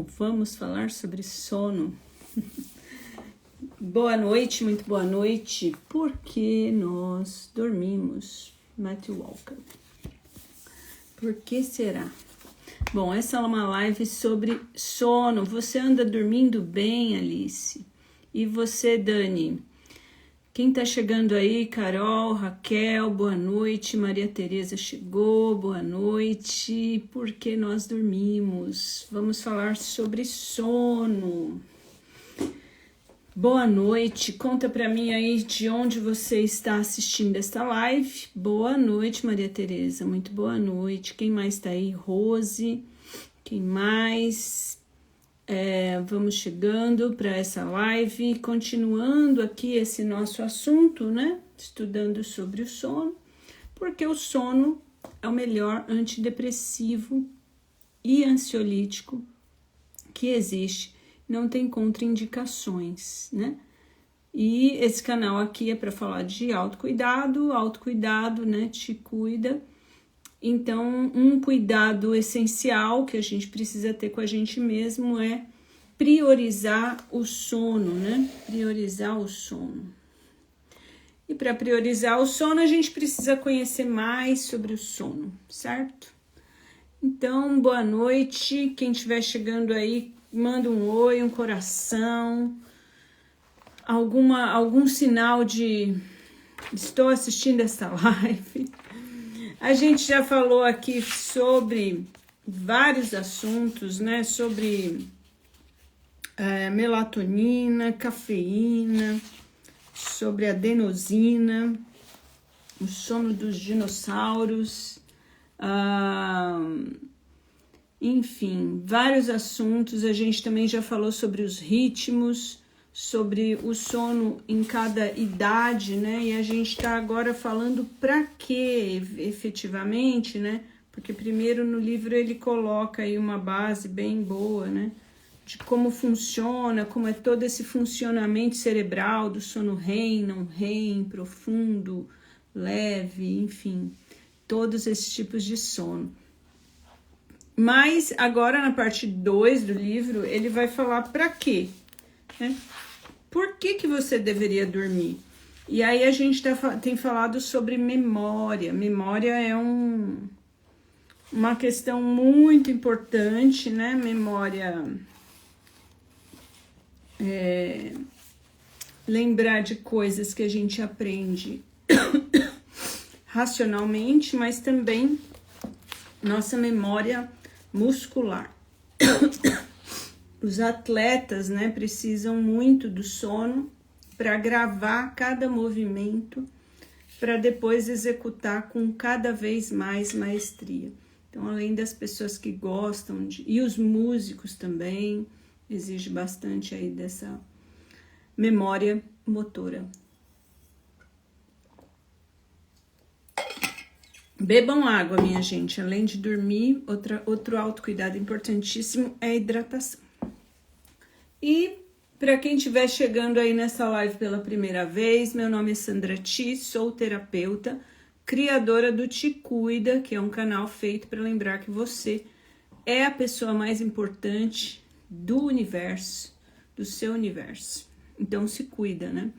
Vamos falar sobre sono. Boa noite, muito boa noite. Por que nós dormimos? Matthew Walker. Por que será? Bom, essa é uma live sobre sono. Você anda dormindo bem, Alice? E você, Dani? Quem tá chegando aí? Carol, Raquel, boa noite. Maria Tereza chegou, boa noite. Por que nós dormimos? Vamos falar sobre sono. Boa noite. Conta pra mim aí de onde você está assistindo esta live. Boa noite, Maria Tereza. Muito boa noite. Quem mais tá aí? Rose. Quem mais? Vamos chegando para essa live, continuando aqui esse nosso assunto, né? Estudando sobre o sono, porque o sono é o melhor antidepressivo e ansiolítico que existe, não tem contraindicações, né? E esse canal aqui é para falar de autocuidado, né? Te cuida. Então, um cuidado essencial que a gente precisa ter com a gente mesmo é priorizar o sono, né? Priorizar o sono. E para priorizar o sono, a gente precisa conhecer mais sobre o sono, certo? Então, boa noite. Quem estiver chegando aí, manda um oi, um coração, algum sinal de estou assistindo essa live. A gente já falou aqui sobre vários assuntos, né? Sobre melatonina, cafeína, sobre adenosina, o sono dos dinossauros, enfim, vários assuntos. A gente também já falou sobre os ritmos, sobre o sono em cada idade, né? E a gente tá agora falando para quê, efetivamente, né? Porque primeiro no livro ele coloca aí uma base bem boa, né? De como funciona, como é todo esse funcionamento cerebral do sono REM, não REM, profundo, leve, enfim, todos esses tipos de sono. Mas agora na parte 2 do livro ele vai falar para quê, né? Por que você deveria dormir? E aí a gente tem falado sobre memória. Memória é uma questão muito importante, né? Memória lembrar de coisas que a gente aprende racionalmente, mas também nossa memória muscular. Os atletas, né, precisam muito do sono para gravar cada movimento, para depois executar com cada vez mais maestria. Então, além das pessoas que gostam e os músicos também, exige bastante aí dessa memória motora. Bebam água, minha gente. Além de dormir, outro autocuidado importantíssimo é a hidratação. E para quem estiver chegando aí nessa live pela primeira vez, meu nome é Sandra Ti, sou terapeuta, criadora do Te Cuida, que é um canal feito para lembrar que você é a pessoa mais importante do universo, do seu universo. Então se cuida, né?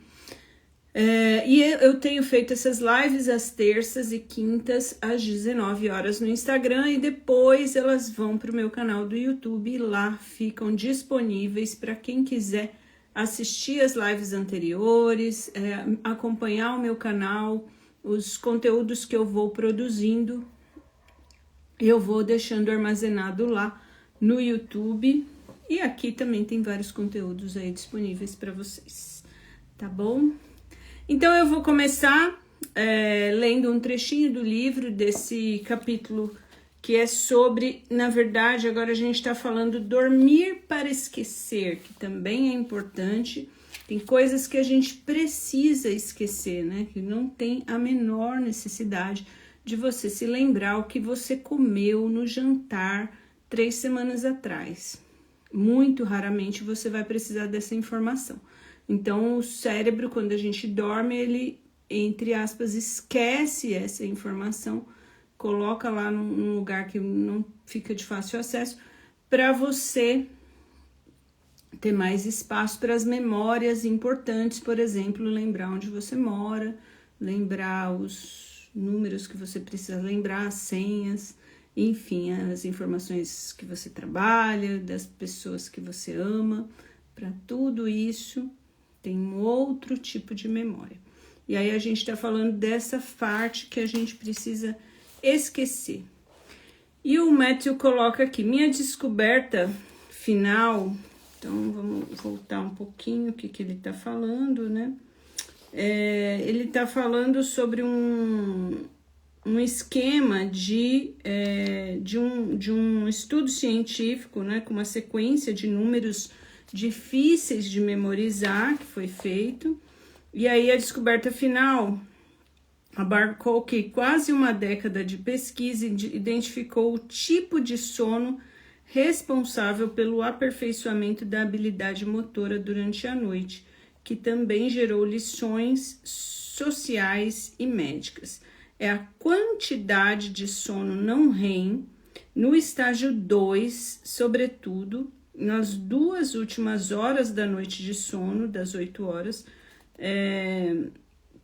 E eu tenho feito essas lives às terças e quintas às 19 horas no Instagram e depois elas vão para o meu canal do YouTube e lá ficam disponíveis para quem quiser assistir as lives anteriores, acompanhar o meu canal, os conteúdos que eu vou produzindo, eu vou deixando armazenado lá no YouTube e aqui também tem vários conteúdos aí disponíveis para vocês, tá bom? Então eu vou começar lendo um trechinho do livro desse capítulo que é sobre, na verdade, agora a gente está falando dormir para esquecer, que também é importante. Tem coisas que a gente precisa esquecer, né? Que não tem a menor necessidade de você se lembrar o que você comeu no jantar 3 semanas atrás. Muito raramente você vai precisar dessa informação. Então, o cérebro, quando a gente dorme, ele, entre aspas, esquece essa informação, coloca lá num lugar que não fica de fácil acesso, para você ter mais espaço para as memórias importantes, por exemplo, lembrar onde você mora, lembrar os números que você precisa lembrar, as senhas, enfim, as informações que você trabalha, das pessoas que você ama. Para tudo isso, tem um outro tipo de memória. E aí a gente está falando dessa parte que a gente precisa esquecer. E o Matthew coloca aqui, minha descoberta final. Então, vamos voltar um pouquinho o que ele está falando, né? Ele está falando sobre um esquema de um estudo científico, né? Com uma sequência de números difíceis de memorizar, que foi feito. E aí, a descoberta final abarcou que quase uma década de pesquisa identificou o tipo de sono responsável pelo aperfeiçoamento da habilidade motora durante a noite, que também gerou lições sociais e médicas. É a quantidade de sono não REM no estágio 2, sobretudo nas 2 últimas horas da noite de sono, das 8 horas.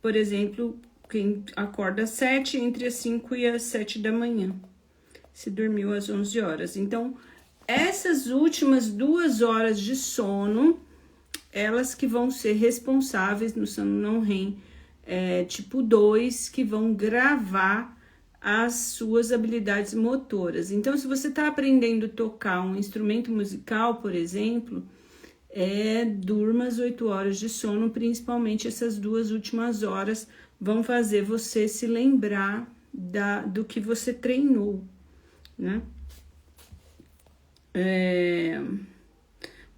Por exemplo, quem acorda às 7, entre as 5 e as 7 da manhã, se dormiu às 11 horas. Então, essas últimas 2 horas de sono, elas que vão ser responsáveis no sono não REM tipo 2, que vão gravar as suas habilidades motoras. Então, se você está aprendendo a tocar um instrumento musical, por exemplo, durma as 8 horas de sono, principalmente essas 2 últimas horas vão fazer você se lembrar do que você treinou, né?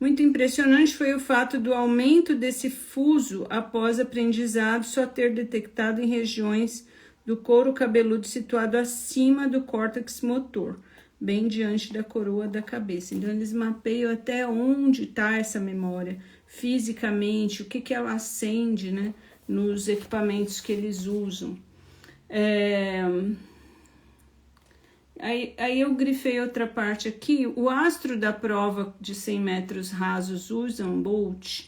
Muito impressionante foi o fato do aumento desse fuso após aprendizado só ter detectado em regiões do couro cabeludo situado acima do córtex motor, bem diante da coroa da cabeça. Então, eles mapeiam até onde está essa memória, fisicamente, o que ela acende, né, nos equipamentos que eles usam. Aí eu grifei outra parte aqui. O astro da prova de 100 metros rasos, Usain Bolt,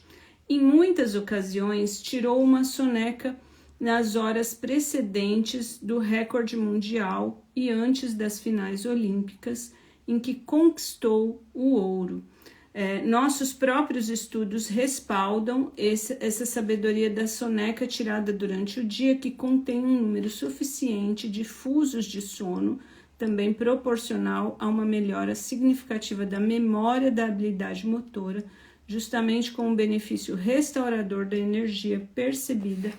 em muitas ocasiões tirou uma soneca nas horas precedentes do recorde mundial e antes das finais olímpicas, em que conquistou o ouro. Nossos próprios estudos respaldam essa sabedoria da soneca tirada durante o dia, que contém um número suficiente de fusos de sono, também proporcional a uma melhora significativa da memória da habilidade motora, justamente com o benefício restaurador da energia percebida,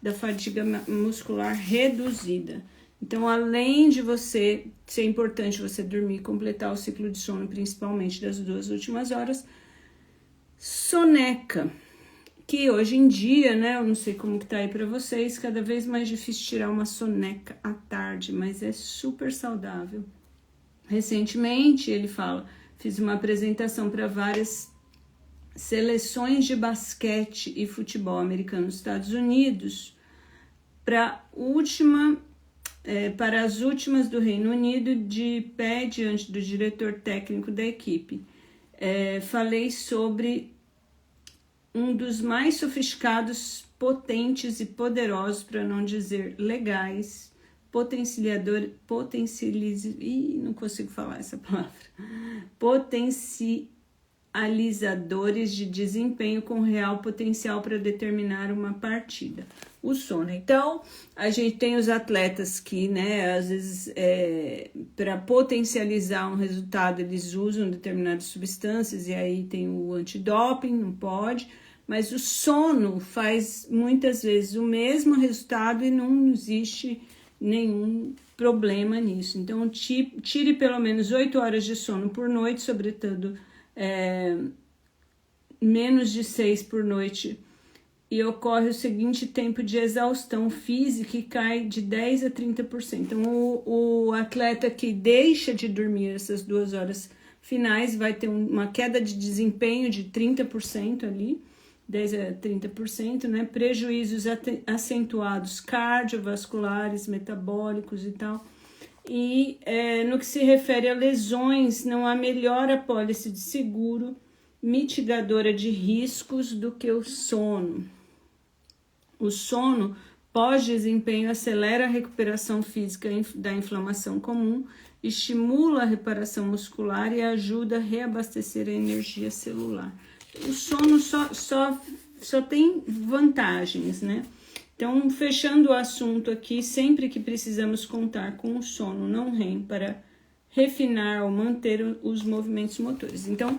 da fadiga muscular reduzida. Então, além de ser importante você dormir e completar o ciclo de sono, principalmente das 2 últimas horas, soneca, que hoje em dia, né, eu não sei como que tá aí para vocês, cada vez mais difícil tirar uma soneca à tarde, mas é super saudável. Recentemente, ele fala, fiz uma apresentação para várias seleções de basquete e futebol americano nos Estados Unidos, para as últimas do Reino Unido, de pé diante do diretor técnico da equipe. Falei sobre um dos mais sofisticados, potentes e poderosos, para não dizer legais, não consigo falar essa palavra, potencializadores de desempenho com real potencial para determinar uma partida. O sono. Então, a gente tem os atletas que, né, às vezes, para potencializar um resultado, eles usam determinadas substâncias, e aí tem o antidoping, não pode, mas o sono faz muitas vezes o mesmo resultado e não existe nenhum problema nisso. Então, tire pelo menos 8 horas de sono por noite, sobretudo menos de 6 por noite, e ocorre o seguinte tempo de exaustão física, que cai de 10 a 30%. Então, o atleta que deixa de dormir essas 2 horas finais vai ter uma queda de desempenho de 30% ali, 10 a 30%, né? Prejuízos acentuados cardiovasculares, metabólicos e tal. E no que se refere a lesões, não há melhor apólice de seguro mitigadora de riscos do que o sono. O sono pós-desempenho acelera a recuperação física da inflamação comum, estimula a reparação muscular e ajuda a reabastecer a energia celular. O sono só tem vantagens, né? Então, fechando o assunto aqui, sempre que precisamos contar com o sono não REM para refinar ou manter os movimentos motores. Então,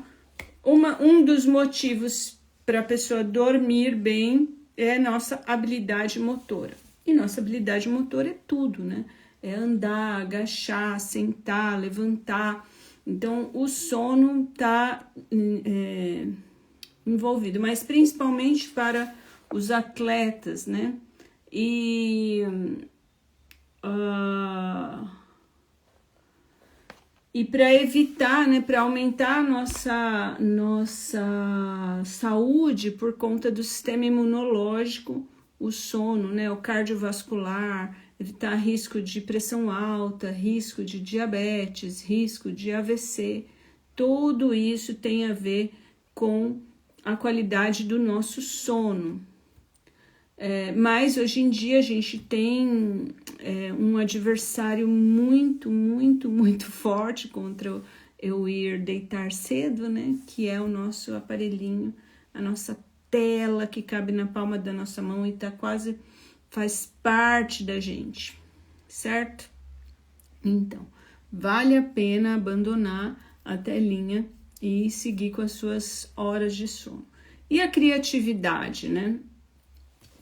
um dos motivos para a pessoa dormir bem é nossa habilidade motora. E nossa habilidade motora é tudo, né? É andar, agachar, sentar, levantar. Então, o sono está envolvido, mas principalmente para os atletas, né? E para evitar, né, para aumentar a nossa saúde por conta do sistema imunológico, o sono, né, o cardiovascular, evitar risco de pressão alta, risco de diabetes, risco de AVC, tudo isso tem a ver com a qualidade do nosso sono. Mas hoje em dia a gente tem um adversário muito forte contra eu ir deitar cedo, né? Que é o nosso aparelhinho, a nossa tela que cabe na palma da nossa mão e faz parte da gente, certo? Então, vale a pena abandonar a telinha e seguir com as suas horas de sono. E a criatividade, né?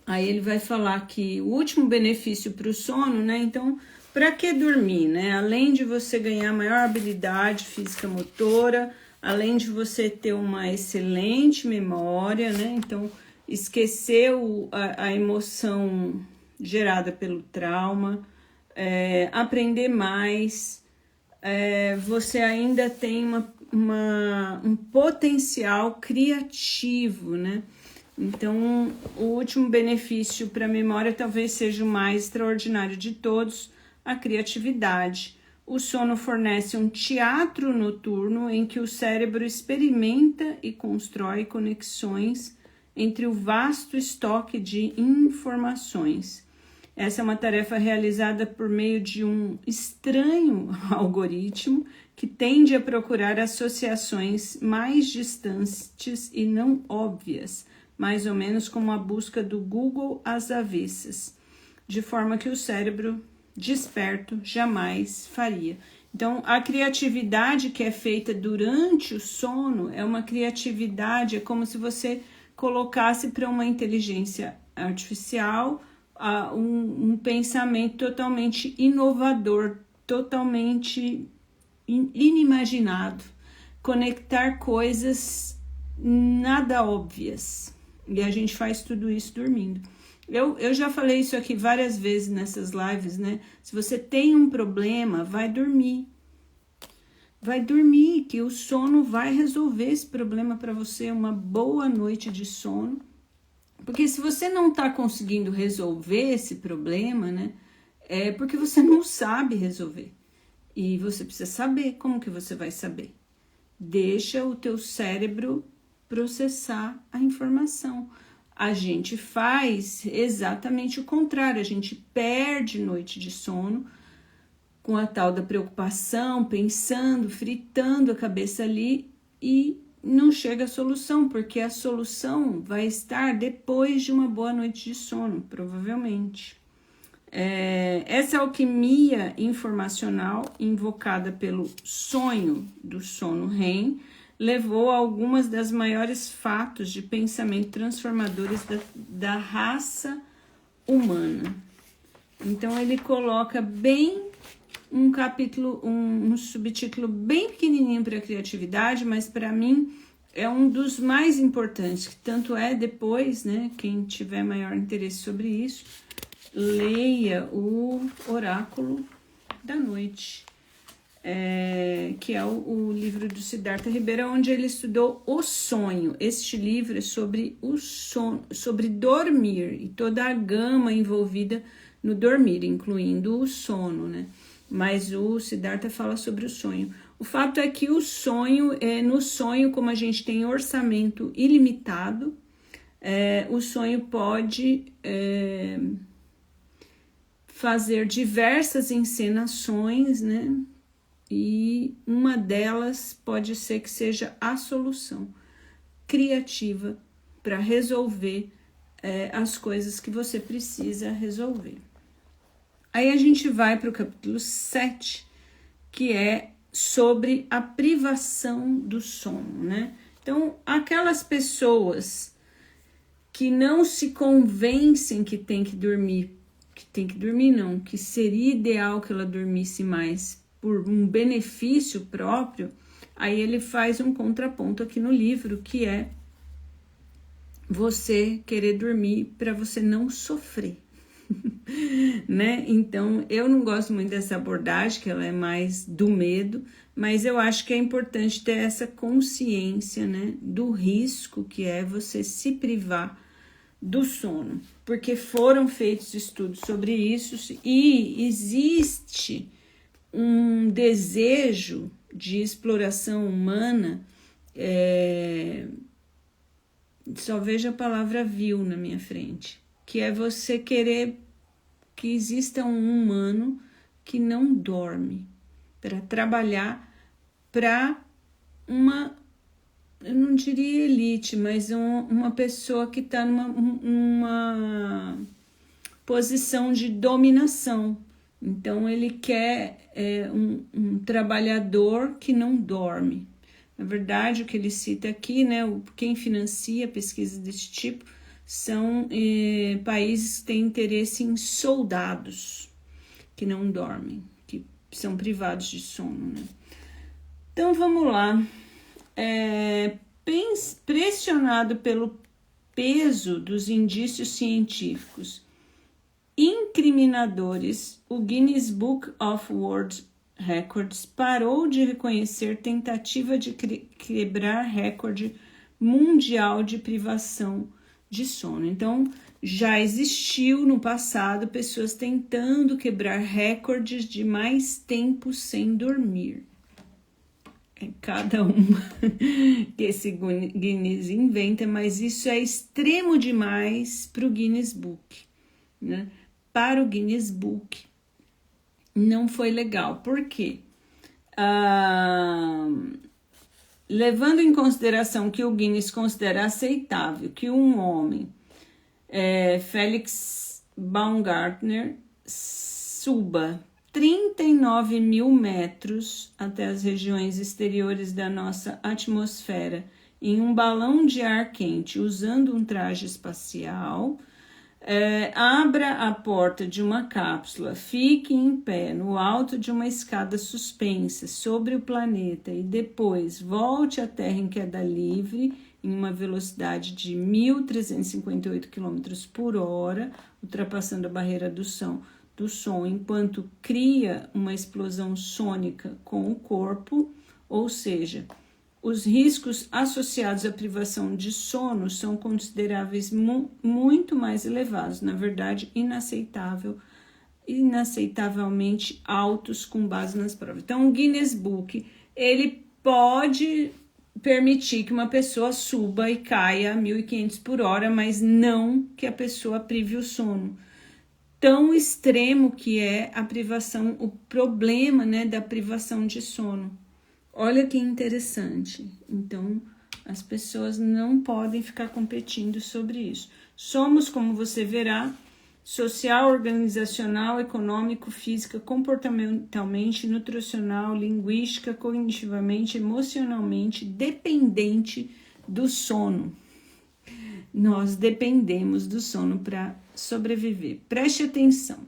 Aí ele vai falar que o último benefício para o sono, né? Então, para que dormir, né? Além de você ganhar maior habilidade física motora, além de você ter uma excelente memória, né? Então, esquecer a emoção gerada pelo trauma, aprender mais, você ainda tem um potencial criativo, né? Então, o último benefício para a memória talvez seja o mais extraordinário de todos, a criatividade. O sono fornece um teatro noturno em que o cérebro experimenta e constrói conexões entre o vasto estoque de informações. Essa é uma tarefa realizada por meio de um estranho algoritmo que tende a procurar associações mais distantes e não óbvias, mais ou menos como a busca do Google às avessas, de forma que o cérebro desperto jamais faria. Então, a criatividade que é feita durante o sono é uma criatividade, é como se você colocasse para uma inteligência artificial um pensamento totalmente inovador, totalmente inimaginado, conectar coisas nada óbvias. E a gente faz tudo isso dormindo. Eu já falei isso aqui várias vezes nessas lives, né? Se você tem um problema, vai dormir. Vai dormir, que o sono vai resolver esse problema para você. Uma boa noite de sono. Porque se você não está conseguindo resolver esse problema, né? É porque você não sabe resolver. E você precisa saber. Como que você vai saber? Deixa o teu cérebro processar a informação. A gente faz exatamente o contrário, a gente perde noite de sono com a tal da preocupação, pensando, fritando a cabeça ali e não chega a solução, porque a solução vai estar depois de uma boa noite de sono, provavelmente. Essa alquimia informacional invocada pelo sonho do sono REM levou a algumas das maiores fatos de pensamento transformadores da raça humana. Então ele coloca bem um capítulo, um subtítulo bem pequenininho para a criatividade, mas para mim é um dos mais importantes, que tanto é depois, né, quem tiver maior interesse sobre isso, leia o Oráculo da Noite. Que é o livro do Siddhartha Ribeiro, onde ele estudou o sonho. Este livro é sobre o sono, sobre dormir e toda a gama envolvida no dormir, incluindo o sono, né? Mas o Siddhartha fala sobre o sonho. O fato é que o sonho, no sonho, como a gente tem orçamento ilimitado, o sonho pode fazer diversas encenações, né? E uma delas pode ser que seja a solução criativa para resolver as coisas que você precisa resolver. Aí a gente vai para o capítulo 7, que é sobre a privação do sono, né? Então, aquelas pessoas que não se convencem que tem que dormir não, que seria ideal que ela dormisse mais por um benefício próprio, aí ele faz um contraponto aqui no livro, que é você querer dormir para você não sofrer. Né? Então, eu não gosto muito dessa abordagem, que ela é mais do medo, mas eu acho que é importante ter essa consciência, né, do risco que é você se privar do sono, porque foram feitos estudos sobre isso e existe um desejo de exploração humana, só vejo a palavra vil na minha frente, que é você querer que exista um humano que não dorme para trabalhar para uma, eu não diria elite, mas uma pessoa que está numa posição de dominação. Então ele quer um trabalhador que não dorme. Na verdade, o que ele cita aqui, né, quem financia pesquisas desse tipo são países que têm interesse em soldados que não dormem, que são privados de sono, né? Então vamos lá. Pressionado pelo peso dos indícios científicos incriminadores, o Guinness Book of World Records parou de reconhecer tentativa de quebrar recorde mundial de privação de sono. Então, já existiu no passado pessoas tentando quebrar recordes de mais tempo sem dormir. É cada uma que esse Guinness inventa, mas isso é extremo demais para o Guinness Book, né? Para o Guinness Book não foi legal. Por quê? Levando em consideração que o Guinness considera aceitável que um homem, Felix Baumgartner, suba 39 mil metros até as regiões exteriores da nossa atmosfera em um balão de ar quente usando um traje espacial, abra a porta de uma cápsula, fique em pé no alto de uma escada suspensa sobre o planeta e depois volte à Terra em queda livre em uma velocidade de 1.358 km por hora, ultrapassando a barreira do som, enquanto cria uma explosão sônica com o corpo, ou seja, os riscos associados à privação de sono são consideráveis muito mais elevados, na verdade, inaceitavelmente altos com base nas provas. Então, o Guinness Book, ele pode permitir que uma pessoa suba e caia a 1.500 por hora, mas não que a pessoa prive o sono. Tão extremo que é a privação, o problema, né, da privação de sono. Olha que interessante. Então, as pessoas não podem ficar competindo sobre isso. Somos, como você verá, social, organizacional, econômico, física, comportamentalmente, nutricional, linguística, cognitivamente, emocionalmente, dependente do sono. Nós dependemos do sono para sobreviver. Preste atenção.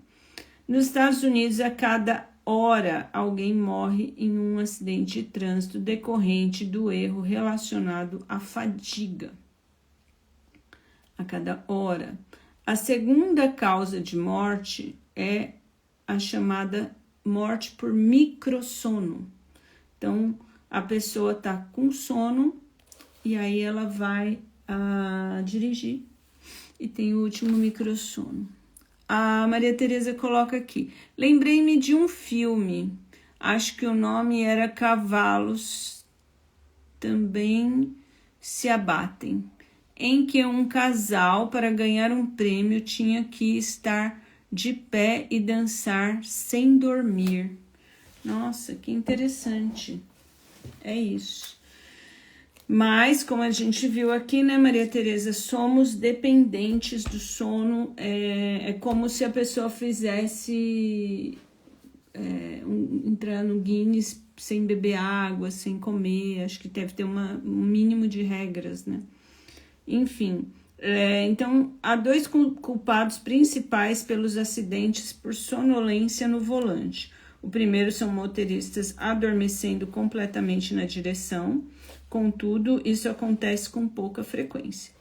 Nos Estados Unidos, a cada hora, alguém morre em um acidente de trânsito decorrente do erro relacionado à fadiga. A cada hora. A segunda causa de morte é a chamada morte por microsono. Então, a pessoa está com sono e aí ela vai dirigir e tem o último microsono. A Maria Tereza coloca aqui: lembrei-me de um filme, acho que o nome era Cavalos Também Se Abatem, em que um casal, para ganhar um prêmio, tinha que estar de pé e dançar sem dormir. Nossa, que interessante. É isso. Mas, como a gente viu aqui, né, Maria Tereza, somos dependentes do sono. É como se a pessoa fizesse entrar no Guinness sem beber água, sem comer. Acho que deve ter um mínimo de regras, né? Enfim, então há 2 culpados principais pelos acidentes por sonolência no volante. O primeiro são motoristas adormecendo completamente na direção. Contudo, isso acontece com pouca frequência.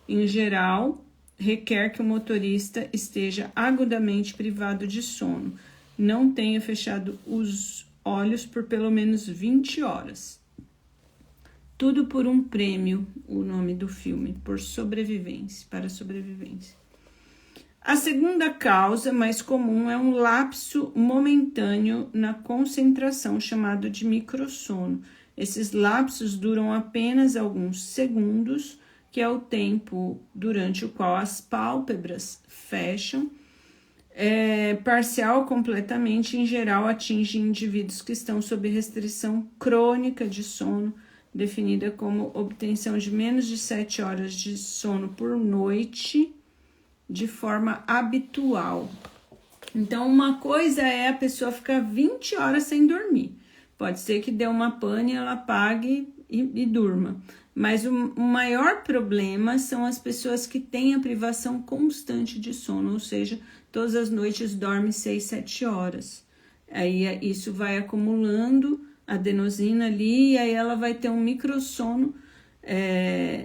Em geral, requer que o motorista esteja agudamente privado de sono, não tenha fechado os olhos por pelo menos 20 horas. Tudo por um prêmio, o nome do filme, para sobrevivência. A segunda causa mais comum é um lapso momentâneo na concentração, chamado de microsono. Esses lapsos duram apenas alguns segundos, que é o tempo durante o qual as pálpebras fecham. Parcial completamente, em geral, atinge indivíduos que estão sob restrição crônica de sono, definida como obtenção de menos de 7 horas de sono por noite, de forma habitual. Então, uma coisa é a pessoa ficar 20 horas sem dormir. Pode ser que dê uma pane, ela apague e durma. Mas o maior problema são as pessoas que têm a privação constante de sono, ou seja, todas as noites dorme 6, 7 horas. Aí isso vai acumulando adenosina ali, e aí ela vai ter um microsono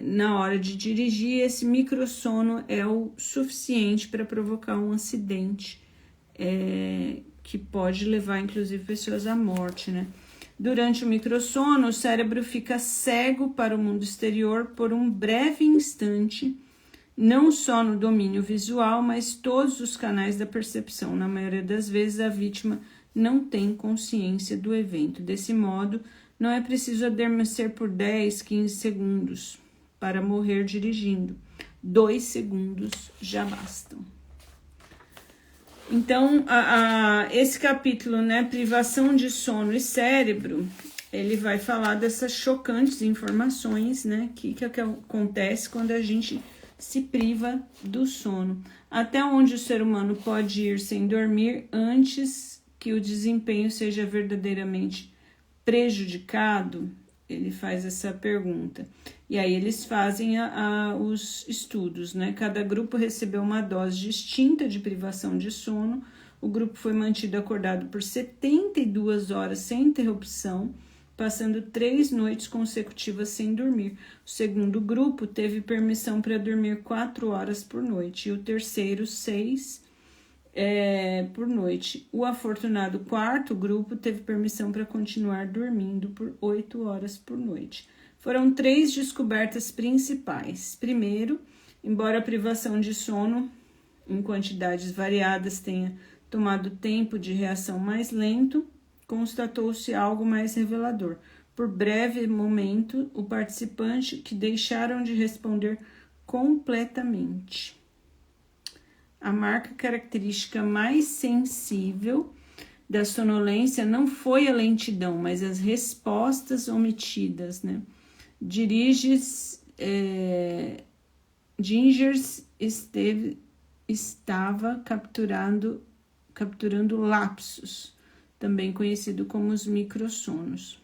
na hora de dirigir. Esse microsono é o suficiente para provocar um acidente, que pode levar, inclusive, pessoas à morte, né? Durante o microsono, o cérebro fica cego para o mundo exterior por um breve instante, não só no domínio visual, mas todos os canais da percepção. Na maioria das vezes, a vítima não tem consciência do evento. Desse modo, não é preciso adormecer por 10, 15 segundos para morrer dirigindo. 2 segundos já bastam. Então, esse capítulo, né, privação de sono e cérebro, ele vai falar dessas chocantes informações, né, que acontece quando a gente se priva do sono. Até onde o ser humano pode ir sem dormir antes que o desempenho seja verdadeiramente prejudicado? Ele faz essa pergunta. E aí eles fazem os estudos, né? Cada grupo recebeu uma dose distinta de privação de sono. O grupo foi mantido acordado por 72 horas sem interrupção, passando 3 noites consecutivas sem dormir. O segundo grupo teve permissão para dormir 4 horas por noite, e o terceiro 6 por noite. O afortunado quarto grupo teve permissão para continuar dormindo por 8 horas por noite. Foram 3 descobertas principais. Primeiro, embora a privação de sono em quantidades variadas tenha tomado tempo de reação mais lento, constatou-se algo mais revelador. Por breve momento, o participante que deixaram de responder completamente. A marca característica mais sensível da sonolência não foi a lentidão, mas as respostas omitidas, né? Gingers estava capturando lapsos, também conhecido como os microsonos.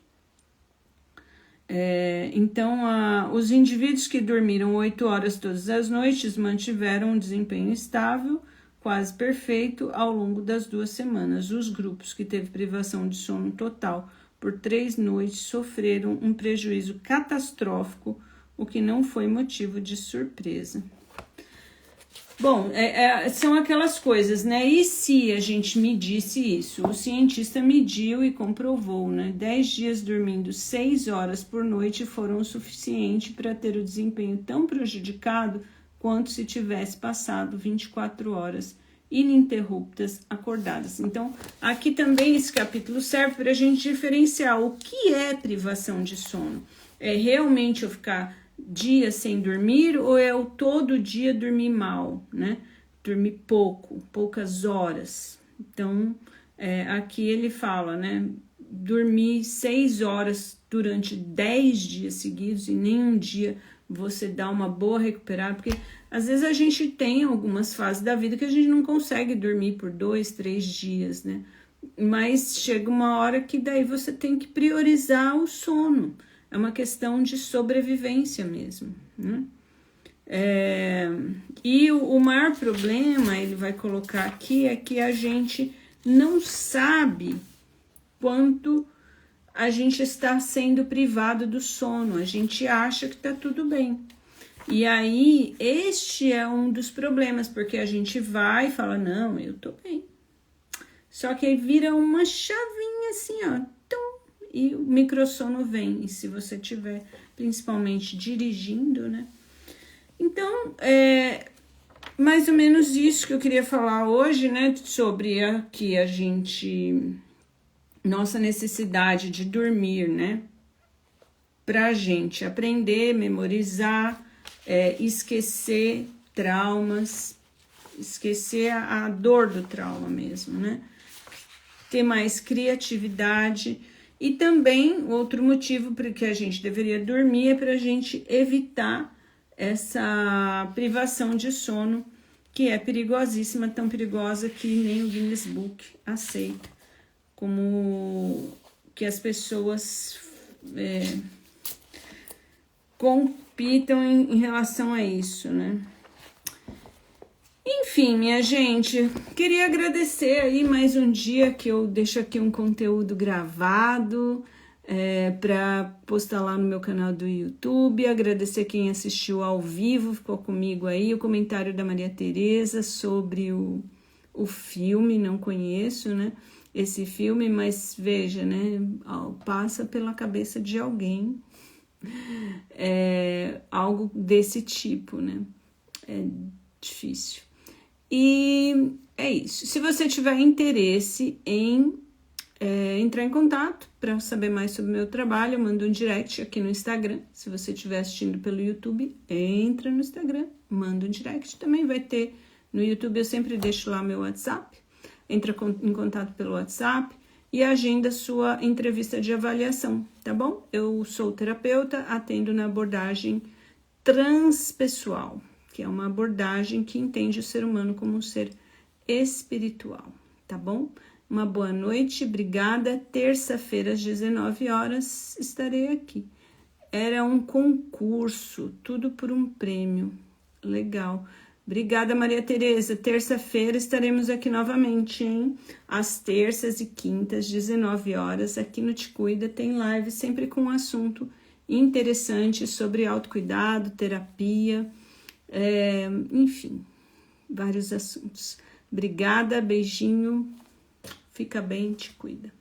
Então, os indivíduos que dormiram 8 horas todas as noites mantiveram um desempenho estável, quase perfeito, ao longo das 2 semanas. Os grupos que teve privação de sono total por 3 noites sofreram um prejuízo catastrófico, o que não foi motivo de surpresa. Bom, são aquelas coisas, né? E se a gente medisse isso? O cientista mediu e comprovou, né? 10 dias dormindo 6 horas por noite foram o suficiente para ter o desempenho tão prejudicado quanto se tivesse passado 24 horas ininterruptas acordadas. Então, aqui também esse capítulo serve para a gente diferenciar o que é privação de sono. É realmente eu ficar dias sem dormir ou é eu todo dia dormir mal, né? Dormir pouco, poucas horas. Então, aqui ele fala, né? Dormir 6 horas durante 10 dias seguidos e nenhum dia você dá uma boa recuperada, porque às vezes a gente tem algumas fases da vida que a gente não consegue dormir por 2, 3 dias, né? Mas chega uma hora que daí você tem que priorizar o sono. É uma questão de sobrevivência mesmo, né? E o maior problema, ele vai colocar aqui, é que a gente não sabe quanto a gente está sendo privado do sono. A gente acha que tá tudo bem. E aí, este é um dos problemas, porque a gente vai e fala, não, eu tô bem. Só que aí vira uma chavinha assim, ó, tum, e o microsono vem. E se você tiver, principalmente, dirigindo, né? Então, mais ou menos isso que eu queria falar hoje, né? Sobre aqui a gente... nossa necessidade de dormir, né? Pra gente aprender, memorizar, esquecer traumas, esquecer a dor do trauma mesmo, né? Ter mais criatividade. E também, outro motivo para que a gente deveria dormir é para a gente evitar essa privação de sono, que é perigosíssima, tão perigosa que nem o Guinness Book aceita, como que as pessoas compitam em relação a isso, né? Enfim, minha gente, queria agradecer aí mais um dia que eu deixo aqui um conteúdo gravado para postar lá no meu canal do YouTube, agradecer quem assistiu ao vivo, ficou comigo aí, o comentário da Maria Tereza sobre o filme, não conheço, né? Esse filme, mas veja, né? Passa pela cabeça de alguém algo desse tipo, né? É difícil. E é isso. Se você tiver interesse em entrar em contato para saber mais sobre o meu trabalho, manda um direct aqui no Instagram. Se você estiver assistindo pelo YouTube, entra no Instagram, manda um direct. Também vai ter no YouTube, eu sempre deixo lá meu WhatsApp. Entra em contato pelo WhatsApp e agenda sua entrevista de avaliação, tá bom? Eu sou terapeuta, atendo na abordagem transpessoal, que é uma abordagem que entende o ser humano como um ser espiritual, tá bom? Uma boa noite, obrigada. Terça-feira às 19 horas estarei aqui. Era um concurso, tudo por um prêmio. Legal. Obrigada, Maria Tereza. Terça-feira estaremos aqui novamente, hein? Às terças e quintas, 19 horas, aqui no Te Cuida, tem live sempre com um assunto interessante sobre autocuidado, terapia, enfim, vários assuntos. Obrigada, beijinho, fica bem, te cuida.